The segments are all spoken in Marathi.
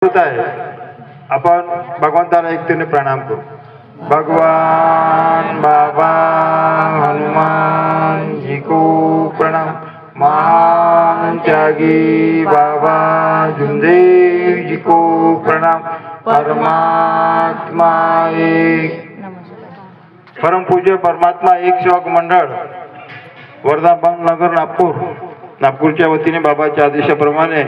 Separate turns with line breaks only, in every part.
होता है आपण भगवंताला एकतेने प्रणाम करू। भगवान बाबा हनुमान जी को प्रणाम। महान त्यागी बाबा जुमदेव जी को प्रणाम। परमात्मा एक परम पूज्य परमात्मा एक सेवक मंडळ वर्धापन नगर नागपूरच्या वतीने बाबाच्या आदेशाप्रमाणे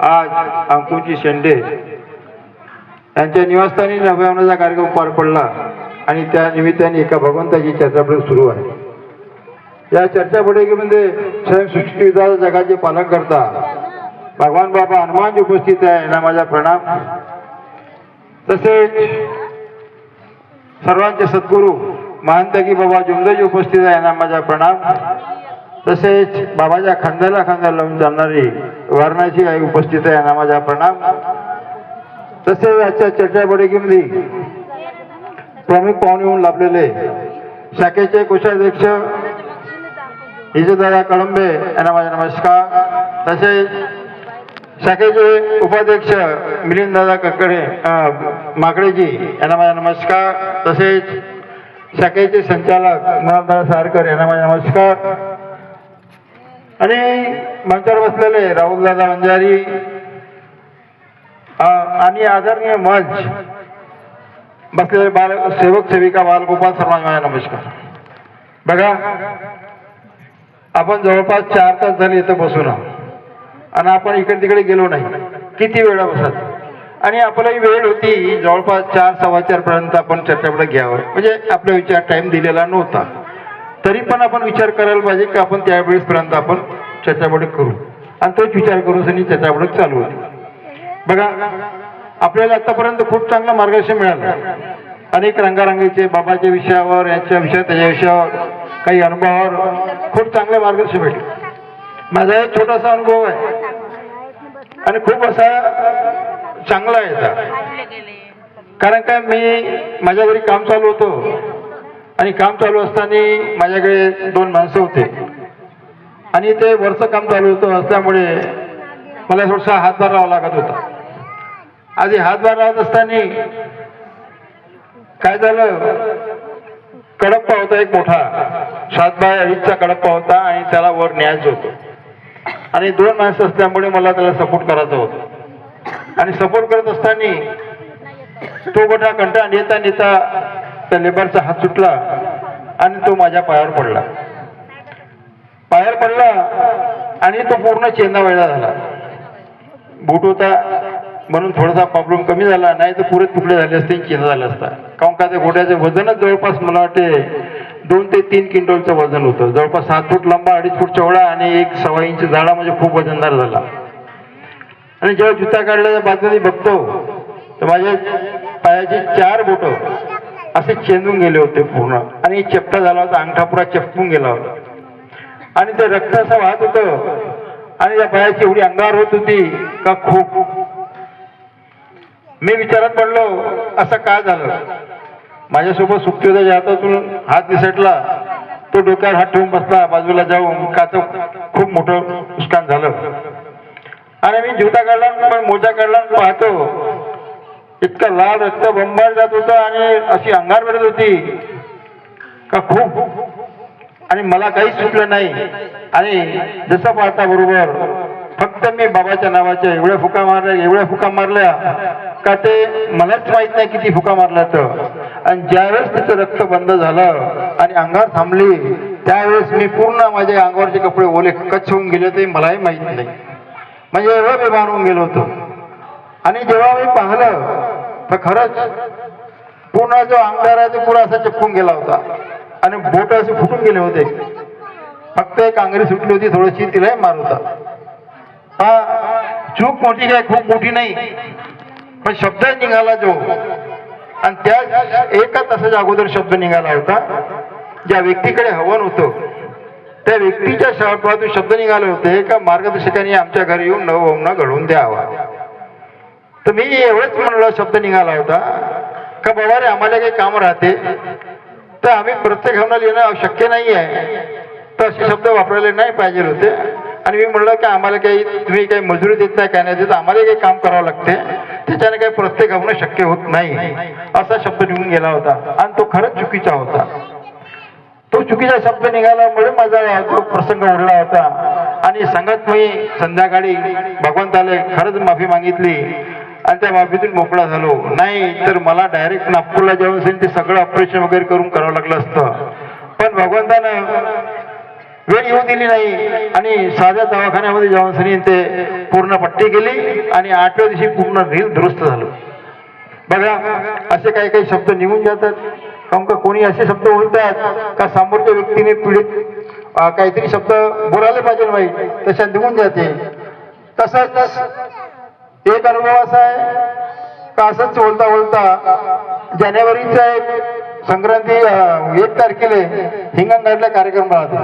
आज अंकुची शेंडे यांच्या निवासस्थानी नवयवनाचा कार्यक्रम पार पडला आणि त्या निमित्ताने एका भगवंताची चर्चापट सुरू आहे। या चर्चापटिकेमध्ये स्वयं सृष्टीचा जगाचे पालन करता भगवान बाबा हनुमान जी उपस्थित आहे, यांना माझा प्रणाम। तसेच सर्वांचे सद्गुरू महंतकी बाबा जुमदेव उपस्थित आहे, यांना माझा प्रणाम। तसेच बाबाच्या खांद्याला खांदा लावून जाणारी वारणाची आई उपस्थित आहे, यांना माझा प्रणाम। तसेच आजच्या चर्चापटिकेमध्ये प्रमुख पाहुणे होऊन लाभलेले शाखेचे कोषाध्यक्ष इजदादा कळंबे यांना माझा नमस्कार। तसेच शाखेचे उपाध्यक्ष मिलिंददादा कक्कडे माकडेजी यांना माझा नमस्कार। तसेच शाखेचे संचालक मुरादादा सारकर यांना माझा नमस्कार। आणि मंचावर बसलेले राहुलदादा वंजारी आणि आदरणीय मंच बसलेले बाल सेवक सेविका बालगोपाल सर्वांना माझा नमस्कार। बघा, आपण जवळपास 4 तास झाले इथं बसून आणि आपण इकडे तिकडे गेलो नाही। किती वेळा बसत आणि आपल्याही वेळ होती जवळपास 4-4:15 पर्यंत आपण चर्चापट घ्यावं, म्हणजे आपल्या विचार टाइम दिलेला नव्हता। तरी पण आपण विचार करायला पाहिजे की आपण त्यावेळेस पर्यंत आपण चर्चापट करू आणि तोच विचार करून चर्चापट चालू होती। बघा, आपल्याला आतापर्यंत खूप चांगलं मार्गदर्शन मिळालं। अनेक रंगारंगाचे बाबाच्या विषयावर, यांच्या विषयावर, त्याच्या विषयावर, काही अनुभवावर खूप चांगलं मार्गदर्शन भेटलं। माझा एक छोटासा अनुभव आहे आणि खूप असा चांगला आहे, कारण काय मी माझ्या घरी काम चालू होतं आणि काम चालू असताना माझ्याकडे 2 माणसं होते आणि ते वरचं काम चालू होतं असल्यामुळे मला थोडासा हातभार लावा लागत होता। आधी हातभार लावत असताना काय झालं, कडप्पा होता एक मोठा 7 बाय 2.5चा कडप्पा होता आणि त्याला वर न्यायचं होतं आणि 2 माणसं असल्यामुळे मला त्याला सपोर्ट करायचा होता। आणि सपोर्ट करत असताना तो मोठा कंटाळा नेता नेता त्या लेबरचा हात सुटला आणि तो माझ्या पायावर पडला आणि तो पूर्ण चेंदा वेळा झाला। बूट होता म्हणून थोडासा प्रॉब्लेम कमी झाला, नाही तर पुरे तुकडे झाले असते, चेंदा झाला असता। कारण का त्या घोड्याचं वजनच जवळपास मला वाटते 2 ते 3 क्विंटलचं वजन होतं। जवळपास 7 फूट लांबा, 2.5 फूट चौडा आणि 1.25 इंच जाडा, म्हणजे खूप वजनदार झाला। आणि जेव्हा जुता काढल्याच्या बाजूने बघतो तर माझ्या पायाची 4 बोटं असे चेंदून गेले होते पूर्ण आणि चेपटा झाला होता, अंगठा पुरा चेपटून गेला होता आणि ते रक्त असं वाहत होतं आणि त्या पायाची एवढी अंगावर होत होती का खूप। मी विचारात पडलो असं का झालं। माझ्यासोबत सुट्टी होता, हातातून हात निसटला, तो डोक्यावर हात ठेवून बसला बाजूला जाऊन का तर खूप मोठं नुकसान झालं। आणि मी जुता काढला, पण मोजा काढला, पाहतो इतका लाल रक्त बंबाळ जात होतं आणि अशी अंगार पडत होती का खूप, आणि मला काहीच सुटलं नाही। आणि जसं पाहता बरोबर फक्त मी बाबाच्या नावाच्या एवढ्या फुका मारल्या का ते मलाच माहित नाही किती फुका मारल्या तर। आणि ज्यावेळेस तिचं रक्त बंद झालं आणि अंगावर थांबली त्यावेळेस मी पूर्ण माझ्या अंगावरचे कपडे ओले कच्छ होऊन गेले ते मलाही माहित नाही, म्हणजे एवढं बेभान होऊन गेलो होतो। आणि जेव्हा मी पाहिलं तर खरंच पूर्ण जो अंगार आहे तो पुरा असा चिपकून गेला होता आणि बोट असे फुटून गेले होते। फक्त एक अंगरी सुटली होती थोडीशी, तिलाही मार होता। हा चूक मोठी काय खूप मोठी नाही, पण शब्द निघाला जो, आणि त्या 1 तासाच्या अगोदर शब्द निघाला होता। ज्या व्यक्तीकडे हवन होतं त्या व्यक्तीच्या शब्दातून शब्द निघाले होते का मार्गदर्शकांनी आमच्या घरी येऊन नववधूंना घडवून द्यावा। तर मी एवढंच म्हणलं, शब्द निघाला होता का बाबा रे आम्हाला काही काम राहते तर आम्ही प्रत्येक हवनाला येणं शक्य नाही आहे, तर असे शब्द वापरायला नाही पाहिजे होते। आणि मी म्हणलं की आम्हाला काही तुम्ही काही मजुरी देत नाही, काय नाही देत, आम्हाला काही काम करावं लागते, त्याच्याने काही प्रत्येक होणं शक्य होत नाही, असा शब्द निघून गेला होता. आणि तो खरंच चुकीचा होता. तो चुकीचा शब्द निघाल्यामुळे माझा तो प्रसंग उडला होता. आणि सांगत मी संध्याकाळी भगवंताला खरंच माफी मागितली आणि त्या माफीतून मोकळा झालो. नाही तर मला डायरेक्ट नागपूरला जाऊन ते सगळं ऑपरेशन वगैरे करून करावं लागलं असतं. पण भगवंतानं वेळ येऊ दिली नाही आणि साध्या दवाखान्यामध्ये जाऊन ते पूर्ण पट्टी केली आणि 8व्या दिवशी पूर्ण रील दुरुस्त झालं. बघा, असे काही काही शब्द निघून जातात. कारण का कोणी असे शब्द बोलतात का समोरच्या व्यक्तीने पीडित काहीतरी शब्द बोलायला पाहिजे नाही, तशा निघून जाते. तसंच एक अनुभव असा आहे का असंच बोलता बोलता जानेवारीचा एक संक्रांती 1 तारखेला हिंगणघाटला कार्यक्रम राहतो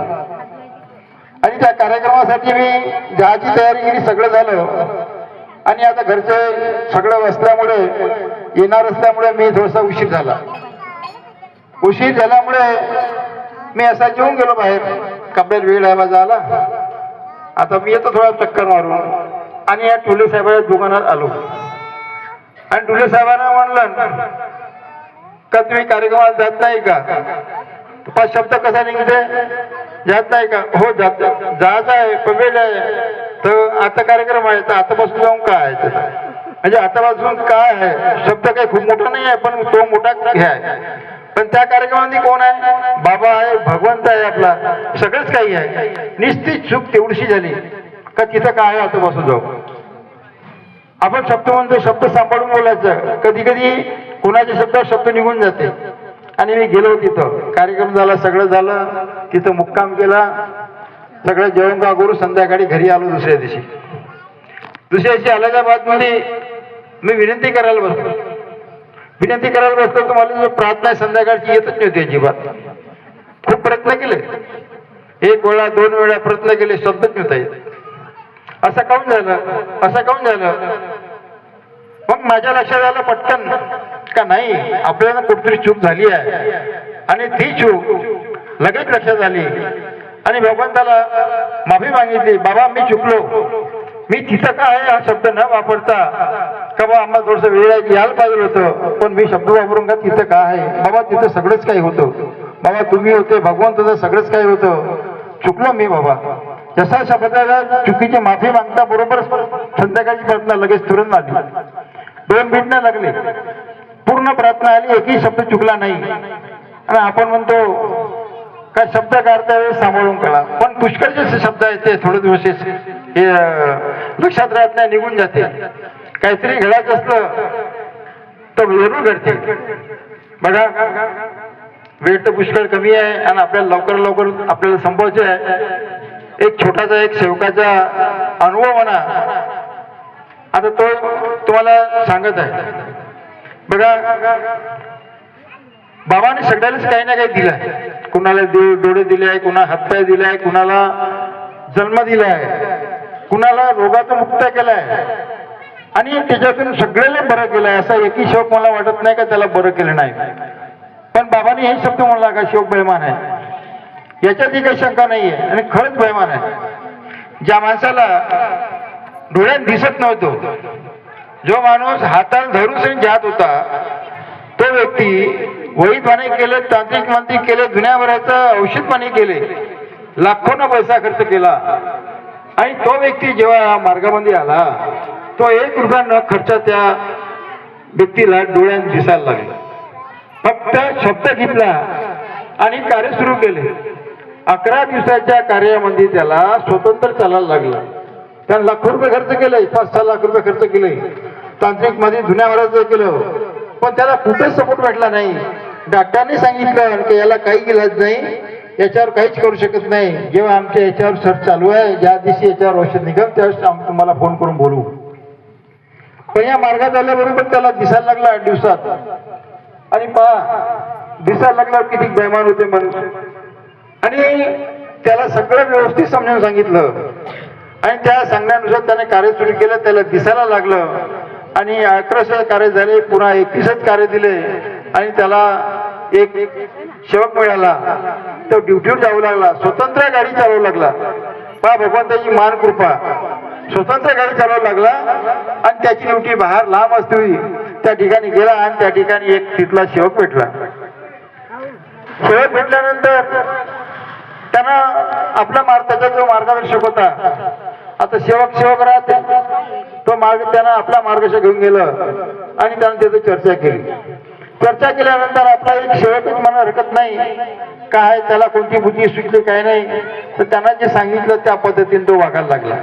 आणि त्या कार्यक्रमासाठी मी जहाची तयारी केली, सगळं झालं. आणि आता घरचे सगळं असल्यामुळे येणार असल्यामुळे मी थोडासा उशीर झाला. उशीर झाल्यामुळे मी असा जेवून गेलो बाहेर. कपड्यात वेळ आहे माझा आला, आता मी येतो थोडा चक्कर मारून. आणि या टुले साहेबाच्या दुकानात आलो आणि टुले साहेबांना म्हणलं का तुम्ही कार्यक्रमात जात नाही का? 5 शब्द कसा निघते, जात नाही का? हो जात जायचं आहे, पण वेळ आहे. तर आता कार्यक्रम आहे, तर आतापासून जाऊन काय आहे? म्हणजे आतापासून काय आहे शब्द काही खूप मोठा नाही आहे, पण तो मोठा हे आहे. पण त्या कार्यक्रमामध्ये कोण आहे? बाबा आहे, भगवंत आहे आपला, सगळंच काही आहे. निश्चित चूक तेवढीशी झाली का तिथं काय आहे आतापासून जाऊ. आपण शब्द म्हणतो, शब्द सांभाळून बोलायचं. कधी कधी कोणाच्या शब्दावर शब्द निघून जाते. आणि मी गेलो तिथं, कार्यक्रम झाला, सगळं झालं, तिथं मुक्काम केला, सगळं जेवण का करू, संध्याकाळी घरी आलो. दुसऱ्या दिवशी आल्याच्या बाद मध्ये मी विनंती करायला बसलो. तर मला जो प्रार्थना संध्याकाळची येतच नव्हती अजिबात. खूप प्रयत्न केले, 1 वेळा 2 वेळा प्रयत्न केले, शब्दच नव्हता येत. असं काऊन झालं? मग माझ्या लक्षात आलं पटकन का नाही, आपल्याला कुठतरी चूक झाली आहे. आणि ती चूक लगेच लक्षात आली आणि भगवंताला माफी मागितली. बाबा मी चुकलो, मी तिथं काय हा शब्द न वापरता का बा आम्हाला थोडस वेळ यायला पाहिजे होतं, पण मी शब्द वापरून का तिथं काय आहे बाबा, तिथं सगळंच काही होतं बाबा, तुम्ही होते, भगवंत सगळंच काही होतं, चुकलो मी बाबा. जसा शब्दाला चुकीची माफी मागता बरोबर संध्याकाळची प्रार्थना लगेच तुरंत आली. 2 मिनिट नाही लागले, पूर्ण प्रार्थना आली, एकही शब्द चुकला नाही. आणि आपण म्हणतो का शब्द काढता वेळेस सांभाळून काढा, पण पुष्कळचे शब्द आहेत ते थोडे दिवस हे लक्षात राहत नाही, निघून जाते. काहीतरी घडायचं असलं तर जरूर घडते. बघा, वेळ तर पुष्कळ कमी आहे आणि आपल्याला लवकर आपल्याला संपवायचे आहे. एक छोटासा एक सेवकाचा अनुभव म्हणा, आता तो तुम्हाला सांगत आहे. बघा, बाबाने सगळ्यालाच काही ना काही दिलंय. कुणाला डोळे दिले आहे, कुणाला हातपाय दिले आहे, कुणाला जन्म दिला आहे, कुणाला रोगातून मुक्त केलाय आणि त्याच्यातून सगळ्याला बरं केलंय. असा एकही शोक मला वाटत नाही का त्याला बरं केलं नाही. पण बाबाने हे शब्द म्हणला का शोक बेमान आहे, याच्यातही काही शंका नाहीये आणि खरंच बेमान आहे. ज्या माणसाला डोळ्यात दिसत नव्हतो, जो माणूस हाताला धरून जात होता, तो व्यक्ती वैद पाणी केले, तांत्रिक मंत्री केले, दुनियाभराचं औषध पाणी केले, लाखोंना पैसा खर्च केला आणि तो व्यक्ती जेव्हा मार्गामध्ये आला, तो 1 रुपया न खर्च त्या व्यक्तीला डोळ्यात दिसायला लागला. फक्त शब्द घेतला आणि कार्य सुरू केले. 11 दिवसाच्या कार्यामध्ये त्याला स्वतंत्र चालायला लागला. त्याने लाखो रुपये खर्च केले, 5-6 लाख रुपये खर्च केले, तांत्रिक मध्ये दुनियाभराचं केलं, पण त्याला कुठेच सपोर्ट भेटला नाही. डॉक्टरांनी सांगितलं की याला काही इलाज नाही, याच्यावर काहीच करू शकत नाही. जेव्हा आमच्या याच्यावर सर्च चालू आहे, ज्या दिवशी याच्यावर औषध निघेल त्यावेळेस आम्ही तुम्हाला फोन करून बोलू. पण या मार्गात आल्याबरोबर त्याला दिसायला लागला 8 दिवसात. आणि पहा, दिसायला लागल्यावर किती बेमान होते मनुष्य. आणि त्याला सगळं व्यवस्थित समजावून सांगितलं आणि त्या सांगण्यानुसार त्याने कार्य सुरू केलं. त्याला दिसायला लागलं आणि 1100 कार्य झाले, पुन्हा 21 कार्य दिले आणि त्याला एक सेवक मिळाला. तो ड्युटीवर जाऊ लागला, स्वतंत्र गाडी चालवू लागला. पहा भगवंताची मान कृपा, स्वतंत्र गाडी चालवायला लागला आणि त्याची ड्युटी बाहेर लांब असते त्या ठिकाणी गेला आणि त्या ठिकाणी एक तिथला सेवक भेटला. सेवक भेटल्यानंतर त्यांना आपला त्याचा जो मार्गदर्शक होता, आता सेवक राहते तो मार्ग त्यांना आपला मार्गदर्शक घेऊन गेलं आणि त्यानं त्याची चर्चा केली. चर्चा केल्यानंतर आपला एक सेवकच म्हणा हरकत नाही काय त्याला कोणती बुद्धी सुचली काय नाही, तर त्यांना जे सांगितलं त्या पद्धतीने तो वागायला लागला.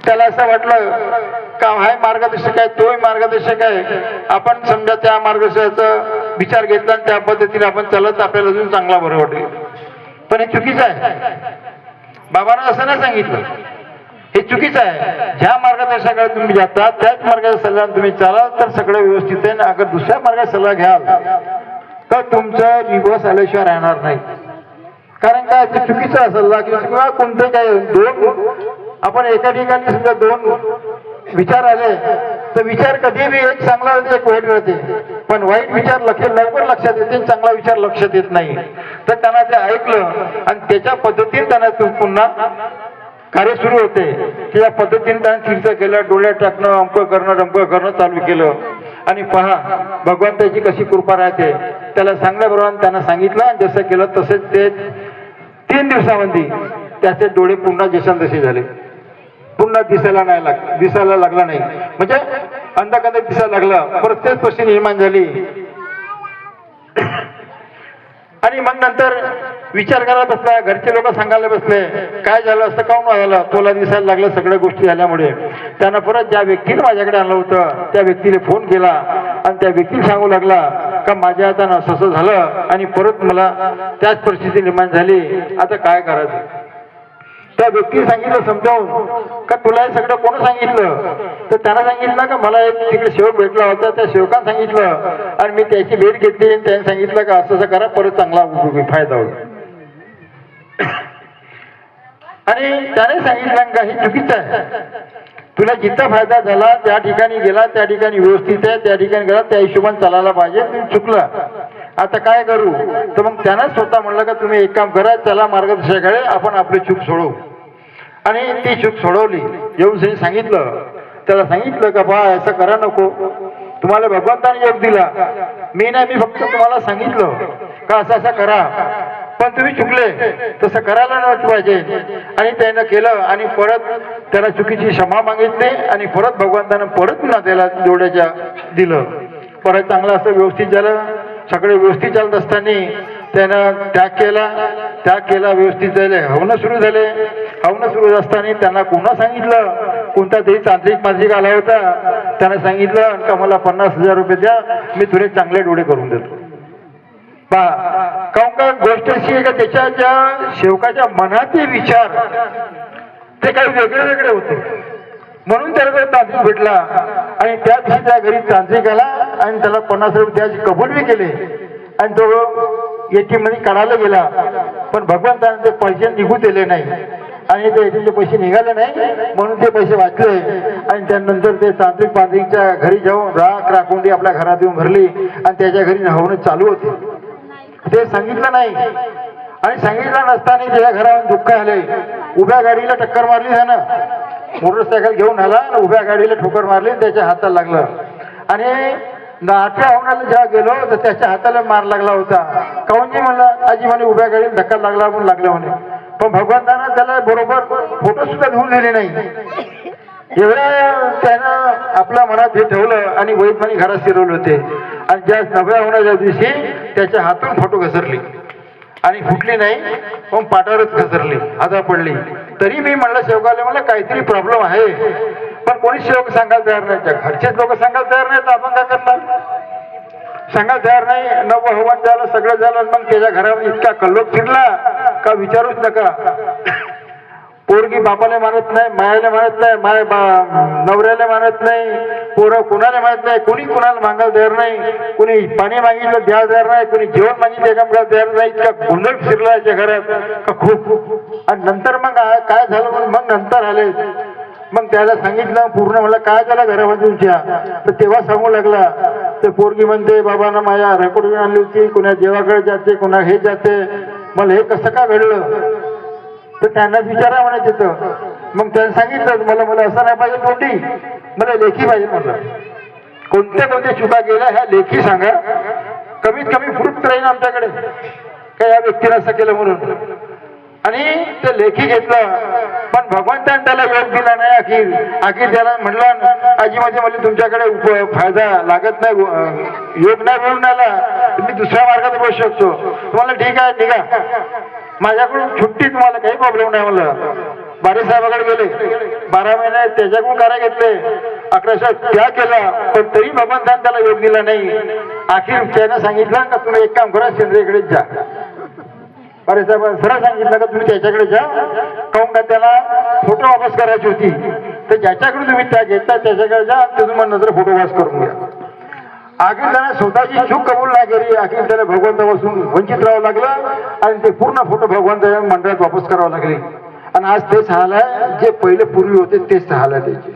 त्याला असं वाटलं का हाय मार्गदर्शक आहे, तोही मार्गदर्शक आहे, आपण समजा त्या मार्गदर्शकाचा विचार घेतला आणि त्या पद्धतीने आपण चालत आपल्याला अजून चांगला बरं वाटेल. पण हे चुकीचं आहे. बाबांना असं नाही सांगितलं, हे चुकीचं आहे. ज्या मार्गदर्शकाकडे तुम्ही जाता त्याच मार्गाचा सल्ला तुम्ही चालाल तर सगळं व्यवस्थित आहे ना. अगर दुसऱ्या मार्गाचा सल्ला घ्याल तर तुमचा दिवस आल्याशिवाय राहणार नाही. कारण काय ते चुकीचा सल्ला किंवा कोणते काय दोन आपण एका ठिकाणी समजा दोन विचार आले तर विचार कधी बी एक चांगला एक वाईट राहते, पण वाईट विचार लवकर लक्षात येते, चांगला विचार लक्षात येत नाही. तर त्यांना ते ऐकलं आणि त्याच्या पद्धतीने त्यांना पुन्हा कार्य सुरू होते. त्या पद्धतीने त्याने तीर्थ केलं, डोळ्यात टाकणं, अमकं करणं चालू केलं. आणि पहा भगवंताची कशी कृपा राहते. त्याला सांगण्याबरोबर त्यांना सांगितलं आणि जसं केलं तसेच ते 3 दिवसामध्ये त्याचे डोळे पुन्हा जशान तसे झाले, पुन्हा दिसायला लागला नाही. म्हणजे अंधकारात दिसायला लागला. परत तेच पशी निर्माण झाली. आणि मग नंतर विचार करायला बसला, घरचे लोक सांगायला बसले काय झालं असतं, काऊन झालं, तुला दिसायला लागलं सगळ्या गोष्टी झाल्यामुळे. त्यानं परत ज्या व्यक्तीने माझ्याकडे आणलं होतं त्या व्यक्तीने फोन केला आणि त्या व्यक्तीला सांगू लागला का माझ्या हातानं असं झालं आणि परत मला त्याच परिस्थिती निर्माण झाली, आता काय करायचं. त्या व्यक्तीने सांगितलं समजावून का तुला हे सगळं कोण सांगितलं, तर त्यानं सांगितलं का मला एक तिकडे सेवक भेटला होता, त्या सेवकानं सांगितलं आणि मी त्याची भेट घेतली आणि त्याने सांगितलं का असं असं करा परत चांगला फायदा होईल. आणि त्याने सांगितलं का हे चुकीचं आहे, तुला जिथं फायदा झाला त्या ठिकाणी गेला, त्या ठिकाणी व्यवस्थित आहे, त्या ठिकाणी गेला त्या हिशोबाने चालायला पाहिजे, तुम्ही चुकला, आता काय करू. तर मग त्यानं स्वतः म्हणलं का तुम्ही एक काम करा, त्याला मार्गदर्शकाकडे आपण आपली चूक सोडवू. आणि ती चूक सोडवली. येऊन सांगितलं, त्याला सांगितलं का बा असं करा नको, तुम्हाला भगवंताने योग दिला, मी नाही, मी फक्त तुम्हाला सांगितलं का असं असं करा, पण तुम्ही चुकले, तसं करायला नव्हतं पाहिजे. आणि त्यानं केलं आणि परत त्याला चुकीची क्षमा मागितली आणि परत भगवंतानं परत पुन्हा त्याला डोळ्याच्या दिलं. परत चांगलं असं व्यवस्थित झालं. सगळे व्यवस्थित चालत असताना त्यानं त्याग केला व्यवस्थित झाले. हवनं सुरू असताना त्यांना पुन्हा सांगितलं, कोणता तरी तांत्रिक आला होता, त्यानं सांगितलं का मला 50,000 रुपये द्या, मी तुला चांगले डोळे करून देतो. काऊन का गोष्ट अशी आहे का त्याच्या ज्या सेवकाच्या मनाचे विचार ते काही वेगळे होते, म्हणून त्याला तांत्रिक भेटला. आणि त्या दिवशी त्या घरी तांत्रिक आला आणि त्याला 50 रुपये द्यायची कबूल बी केले आणि तो ATM मध्ये काढायला गेला, पण भगवंताने ते पैसे निघू दिले नाही आणि ते ATM चे पैसे निघाले नाही, म्हणून ते पैसे वाचले. आणि त्यानंतर ते तांत्रिकच्या घरी जाऊन राखोंडी आपल्या घरात येऊन भरली आणि त्याच्या घरी हवणं चालू होते. ते सांगितलं नाही आणि सांगितलं नसताना त्याच्या घरावर दुःख आले. उभ्या गाडीला टक्कर मारली त्यानं, मोटरसायकल घेऊन आला, उभ्या गाडीला ठोकर मारली, त्याच्या हाताला लागलं. आणि 8व्या हवनाला जेव्हा गेलो तर त्याच्या हाताला मार लागला होता. काऊनजी म्हणलं, आजी म्हणे उभ्या गाडीला धक्का लागला म्हणून लागलं म्हणे. पण भगवंतानं त्याला बरोबर फोटो सुद्धा घेऊन दिले नाही. एवढं त्यानं आपल्या मनात हे ठेवलं आणि वैद्यमानी घरात शिरवले होते. आणि ज्या 9व्या होण्याच्या दिवशी त्याच्या हातून फोटो घसरली आणि फुटली नाही, पण पाठावरच घसरली, हाता पडली. तरी मी म्हणलं सेवकाला, मला काहीतरी प्रॉब्लेम आहे, पण कोणी सेवक सांगायला तयार नाही. घरचेच लोक सांगायला तयार नाही तर आपण काय करणार, सांगायला तयार नाही. 9वं हवन झालं, सगळं झालं. मग त्याच्या घरामध्ये इतका कल्लोळ फिरला का विचारूच नका. पोरगी बापाला मानत नाही, मायाला मानत नाही, माय नवऱ्याला मानत नाही, पोरं कुणाला मानत नाही, कोणी कुणाला मागायला तयार नाही, कोणी पाणी मागितलं द्यायला तयार नाही, कोणी जेवण मागितलं एका करायला तयार नाही. इतका गोंधळ फिरला याच्या घरात का खूप. आणि नंतर मग काय झालं म्हणून मग नंतर आले. मग त्याला सांगितलं पूर्ण, मला काय झालं घरामध्ये तुमच्या, तर तेव्हा सांगू लागला. ते पोरगी म्हणते बाबांना माझ्या रेकॉर्डिंग आणली होती, कुणा देवाकडे जाते, कुणा हे जाते, मला हे कसं काय घडलं. तर त्यांनाच विचारा म्हणायचं तर मग त्यांनी सांगितलं मला मला असं नाही पाहिजे तोंडी, मला लेखी पाहिजे म्हटलं. कोणत्या कोणत्या चुका गेल्या ह्या लेखी सांगा, कमीत कमी प्रूफ राहील आमच्याकडे काय या व्यक्तीने असं केलं म्हणून. आणि ते लेखी घेतलं, पण भगवंताने त्याला योग दिला नाही. अखेर त्याला म्हटलं आजी म्हणजे मला तुमच्याकडे फायदा लागत नाही, योग नाही मिळून आला, तुम्ही दुसऱ्या मार्गात बसू शकतो. तुम्हाला ठीक आहे निघा, माझ्याकडून सुट्टी, तुम्हाला काही प्रॉब्लेम नाही. म्हणलं बारे साहेबाकडे गेले, 12 महिने त्याच्याकडून कार्य घेतले, 1100 त्या केला, पण तरी भगवंताने त्याला योग दिला नाही. अखेर त्यानं सांगितलं का तुम्ही एक काम करा, चंद्रेकडे जा. बारे साहेब सरळ सांगितलं का तुम्ही त्याच्याकडे जा, काहून का त्याला फोटो वापस करायची होती, तर ज्याच्याकडे तुम्ही त्या घेतला त्याच्याकडे जा, तिथून मग नंतर फोटो वापस करून घ्या. अखेर त्याला स्वतःची चूक कबूल नाही केली. अखेर त्याला भगवंतापासून वंचित राहावं लागलं आणि ते पूर्ण फोटो भगवंताच्या मंडळात वापस करावं लागले. आणि आज तेच हाल आहे, जे पहिले पूर्वी होते तेच हाल आहे त्याचे.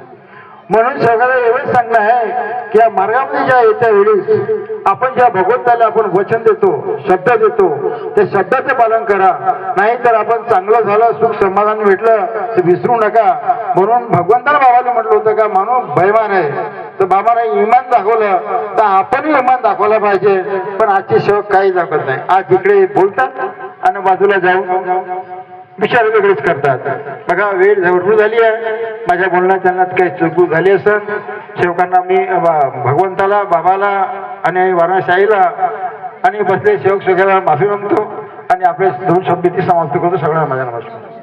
म्हणून सगळ्याला एवढंच सांगणं आहे की या मार्गामध्ये ज्या येत्या वेळेस आपण ज्या भगवंताला आपण वचन देतो, शब्द देतो, त्या शब्दाचे पालन करा. नाहीतर आपण चांगलं झालं, सुख समाधान भेटलं तर विसरू नका. म्हणून भगवंताला बाबाला म्हटलं होतं का माणूस भयमान आहे, तर बाबाने इमान दाखवलं, तर आपणही इमान दाखवला पाहिजे. पण आजचे सेवक काही दाखवत नाही. आज इकडे बोलतात आणि बाजूला जाऊन विचार वेगळेच करतात. बघा वेळ भरपूर झाली आहे, माझ्या बोलण्यात त्यांना काही चूक झाली असेल. सेवकांना मी भगवंताला, बाबाला आणि वाराशाहीला आणि बसले सेवक सगळ्याला माफी मागतो आणि आपले 2 शब्द समाप्त करतो. सगळ्यांना माझ्या नमस्कार.